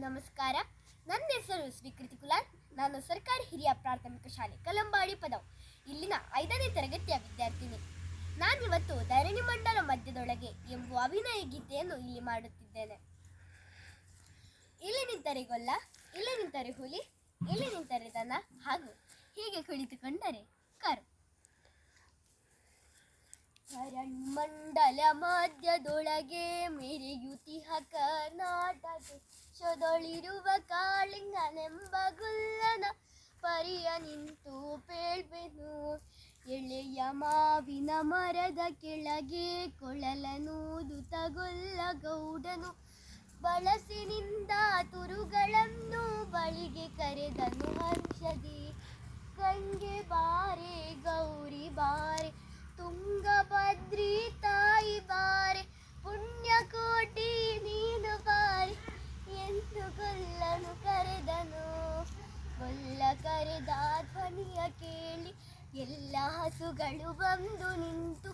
ನಮಸ್ಕಾರ. ನನ್ನ ಹೆಸರು ಸ್ವೀಕೃತಿ ಕುಲಾಲ್. ನಾನು ಸರ್ಕಾರಿ ಹಿರಿಯ ಪ್ರಾಥಮಿಕ ಶಾಲೆ ಕಲಂಬಾಡಿ ಪದವ್ ಇಲ್ಲಿನ 5ನೇ ತರಗತಿಯ ವಿದ್ಯಾರ್ಥಿನಿ. ನಾನಿವತ್ತು ಧರಣಿ ಮಂಡಲ ಮಧ್ಯದೊಳಗೆ ಎಂಬುವ ಅಭಿನಯ ಗೀತೆಯನ್ನು ಇಲ್ಲಿ ಮಾಡುತ್ತಿದ್ದೇನೆ. ಇಲ್ಲಿ ನಿಂತರೆ ಗೊಲ್ಲ, ಇಲ್ಲಿ ನಿಂತರೆ ಹುಲಿ, ಇಲ್ಲಿ ನಿಂತರೆ ದನ, ಹಾಗೂ ಹೀಗೆ ಕುಳಿತುಕೊಂಡರೆ ಕರು. ಧರಣಿಮಂಡಲ ಮಧ್ಯದೊಳಗೆ ಮೆರೆಯುತಿಹ ಕರ್ನಾಟಕದೊಳಿರುವ ಕಾಳಿಂಗನೆಂಬ ಗುಲ್ಲನ ಪರಿಯ ನಿಂತು ಪೇಳ್ಬೆನು. ಎಳೆಯ ಮಾವಿನ ಮರದ ಕೆಳಗೆ ಕೊಳಲನೂದುತ ಗೊಲ್ಲ ಗೌಡನು ಬಳಸಿನಿಂದ ತುರುಗಳನ್ನು ಬಳಿಗೆ ಕರೆದನು ಹರ್ಷದಿ. ಗಂಗೆ ಬಾರೆ ಗೌರಿ ಬಾರೆ, ತುಂಗಭದ್ರಿ ತಾಯಿ ಬಾರೆ, ಪುಣ್ಯಕೋಟಿ ನೀನು ಬಾರೆ ಎಂದು ಗೊಲ್ಲನು ಕರೆದನು. ಗೊಲ್ಲ ಕರೆದ ಧ್ವನಿಯ ಕೇಳಿ ಎಲ್ಲ ಹಸುಗಳು ಬಂದು ನಿಂತು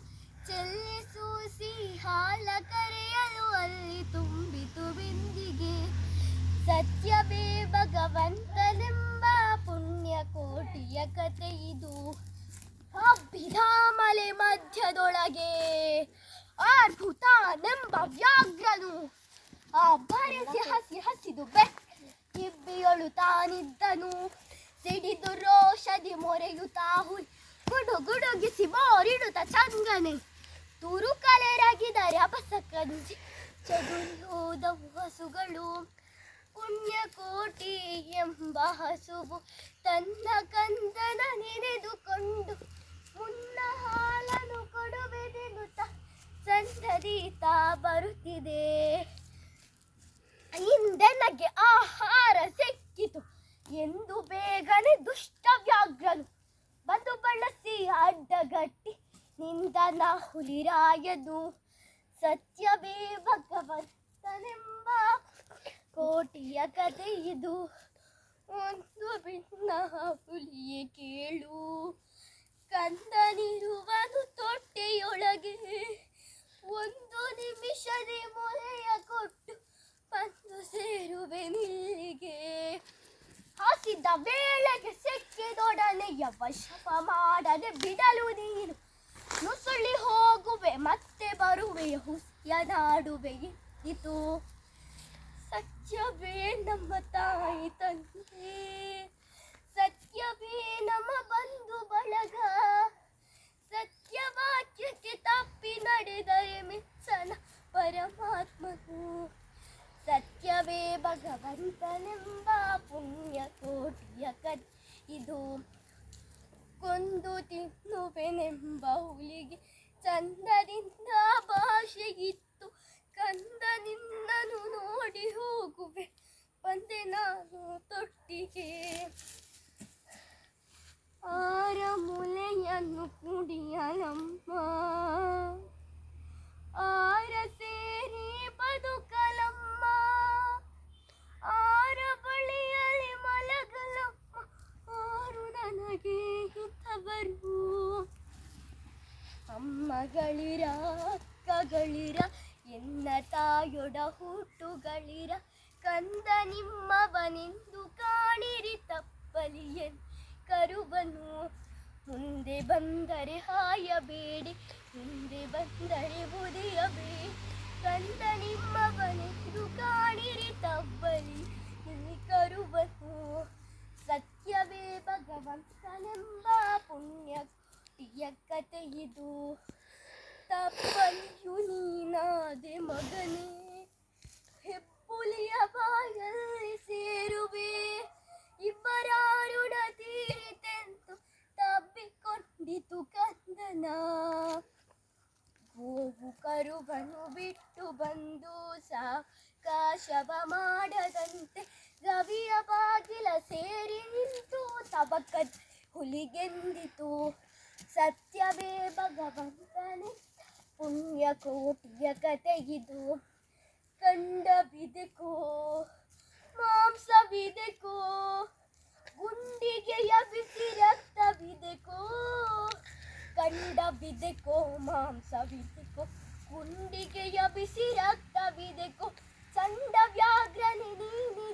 ಚೆಲ್ಲಿಸೂಸಿ ಹಾಲ ಕರೆಯಲು ಅಲ್ಲಿ ತುಂಬಿತು ಬಿಂದಿಗೆ. ಸತ್ಯವೇ ಭಗವಂತನೆಂಬ ಪುಣ್ಯಕೋಟಿಯ ಕತೆ ಇದು. ಅಭಿಧಾಮಲೆ ಮಧ್ಯದೊಳಗೆ ಅದ್ಭುತನೆಂಬ ವ್ಯಾಘ್ರನು ಬರೆಸಿ ಹಸಿದು ಬೆಬ್ಬಿಯೊಳು ತಾನಿದ್ದನು. ಸಿಡಿದು ರೋಷದಿ ಮೊರೆಯುತ್ತಾ ಹುಲಿ ಗುಡುಗಿಸಿ ಬೋರಿಡುತ್ತ ಚಂಗನೆ. ತುರುಕಲೆರಗಿದರೆ ಅಪಸ ಕಂಜಿ ಚದುರಿ ಹೋದವು ಹಸುಗಳು. ಪುಣ್ಯಕೋಟಿ ಎಂಬ ಹಸುವು ತನ್ನ ಕಂದನ ನೆನೆದುಕೊಂಡು ಮುನ್ನ ಹಾಲನ್ನು ಕೊಡುವೆದೆನ್ನುತ್ತ ಸಂದದೀತ ಬರುತ್ತಿದೆ. ಹಿಂದೆನಗೆ ಆಹಾರ ಸಿಕ್ಕಿತು ಎಂದು ಬೇಗನೆ ದುಷ್ಟ ವ್ಯಾಘ್ರನು ಬಂದು ಬಳಸಿ ಅಡ್ಡಗಟ್ಟಿ ನಿಂದನ ಹುಲಿರಾಯದು. ಸತ್ಯವೇ ಭಗವಂತನೆಂಬ ಕೋಟಿಯ ಕತೆ ಇದು. ಒಂದು ಭಿನ್ನ ಹುಲಿಯೇ ಕೇಳು, ಕಂದನಿರುವನು ತೊಟ್ಟೆಯೊಳಗೆ. ಒಂದು ನಿಮಿಷದೇ ಮೊರೆಯ ಕೊಟ್ಟು ಬಂದು ಸೇರುವೆ ನಿಲ್ಲಿಗೆ. ಹಾಸಿದ ವೇಳೆಗೆ ಸಿಕ್ಕಿದೊಡನೆಯ ವಶವ ಮಾಡದೆ ಬಿಡಲು ನೀನು. ನುಸುಳಿ ಹೋಗುವೆ ಮತ್ತೆ ಬರುವೆ ಹುಸ್ಯನಾಡುವೆ ಇತ್ತು. ಸತ್ಯವೇ ನಮ್ಮ ತಾಯಿ ತಂದೆ, ಸತ್ಯವೇ ನಮ್ಮ ಬಂಧು ಬಳಗ. ಸತ್ಯವಾಕ್ಯಕ್ಕೆ ತಪ್ಪಿ ನಡೆದರೆ ಮೆಚ್ಚನ ಪರಮಾತ್ಮನು. ಸತ್ಯವೇ ಭಗವಂತನೆಂಬ ಪುಣ್ಯಕೋಟಿಯ ಕತೆ ಇದು. ಕೊಂದು ತಿನ್ನುವೆನೆಂಬ ಹುಲಿಗೆ ಚಂದದಿಂದ ಭಾಷೆಗಿತ್ತು. ಕಂದ ನಿನ್ನನು ನೋಡಿ ಹೋಗುವೆ ಬಂದೆ ನಾನು ತೊಟ್ಟಿಗೆ. ಆರ ಮುಲೆಯನ್ನು ಕುಡಿಯಲಮ್ಮ, ಆರ ಸೇರಿ ಬದುಕಲಮ್ಮ, ಆರ ಬಳಿಯಲ್ಲಿ ಮಲಗಲಮ್ಮ, ಆರು ನನಗೆ ಹಿತವರು. ಅಮ್ಮಗಳಿರ ಅಕ್ಕಗಳಿರ ಎನ್ನ ತಾಯೊಡ ಹುಟ್ಟುಗಳಿರ, ಕಂದ ನಿಮ್ಮವನೆಂದು ಕಾಣಿರಿ ತಪ್ಪಲಿಯನ್ ಕರುವನು. ಮುಂದೆ ಬಂದರೆ ಹಾಯಬೇಡಿ, ಮುಂದೆ ಬಂದರೆ ಬುದಿಯಬೇಡಿ, ಕಂದ ನಿಮ್ಮವನೆಂದು ಕಾಣಿರಿ ತಬ್ಬಲಿ ಕರುವನು. ಸತ್ಯವೇ ಭಗವಂತನೆಂಬ ಪುಣ್ಯಕೋಟಿಯ ಕತೆ ಇದು. ತಪ್ಪಲಿಯು ನೀನಾದೆ ಮಗನೇ, ಹೆಪ್ಪುಲಿಯ ಬಾಯಲ್ಲಿ ಸೇರುವೆ. ಇಬ್ಬರ ಋಣ ತೀರಿತೆಂದು ತಬ್ಬಿಕೊಂಡಿತು ಕಂದನ. ಗೋವು ಕರುವನ್ನು ಬಿಟ್ಟು ಬಂದು ಸಾಕಾಶವ ಮಾಡದಂತೆ ರವಿಯ ಬಾಗಿಲ ಸೇರಿ ನಿಂತು ತಬಕದ ಹುಲಿಗೆಂದಿತು. ಸತ್ಯವೇ ಭಗವಂತನೇ ಪುಣ್ಯಕೋಟಿಯ ಕತೆ ಇದು. ಕಂಡವಿದೆಕೋ ಮಾಂಸವಿದೆಕೋ, ಗುಂಡಿಗೆಯ ಬಿಸಿ ರಕ್ತವಿದೆಕೋ. ಕಂಡವಿದೆಕೋ ಮಾಂಸವಿದೆಕೋ, ಗುಂಡಿಗೆಯ ಬಿಸಿ ರಕ್ತವಿದೆಕೋ. ಚಂಡ ವ್ಯಾಘ್ರನೆ ನೀನಿ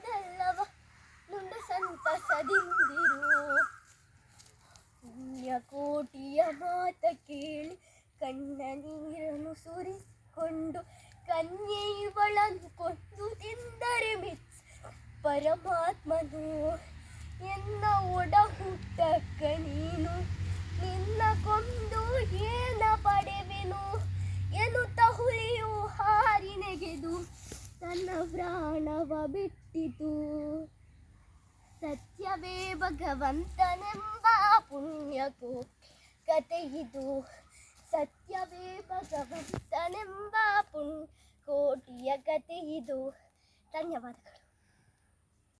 ಸುರಿಸಿಕೊಂಡು ಕನ್ಯೆ ಇವಳನ್ನು ಕೊಂದು ತಿಂದರೆ ಮಿಸ್ ಪರಮಾತ್ಮನು ಎನ್ನ ಒಡ ಹುಟ್ಟಕ್ಕ ನೀನು ನಿನ್ನ ಕೊಂದು ಏನ ಪಡೆವೆನು ಎನ್ನುತ್ತ ಹುಲಿಯು ಹಾರಿ ನೆಗೆದು ತನ್ನ ಪ್ರಾಣವ ಬಿಟ್ಟಿತು. ಸತ್ಯವೇ ಭಗವಂತನೆಂಬ ಪುಣ್ಯಕ್ಕೂ ಕಥೆಯಿದು. ಸತ್ಯವೇ ಭಗವಂತನೆಂಬ ಕೋಟಿಯ ಕಥೆಯಿದು. ಧನ್ಯವಾದಗಳು.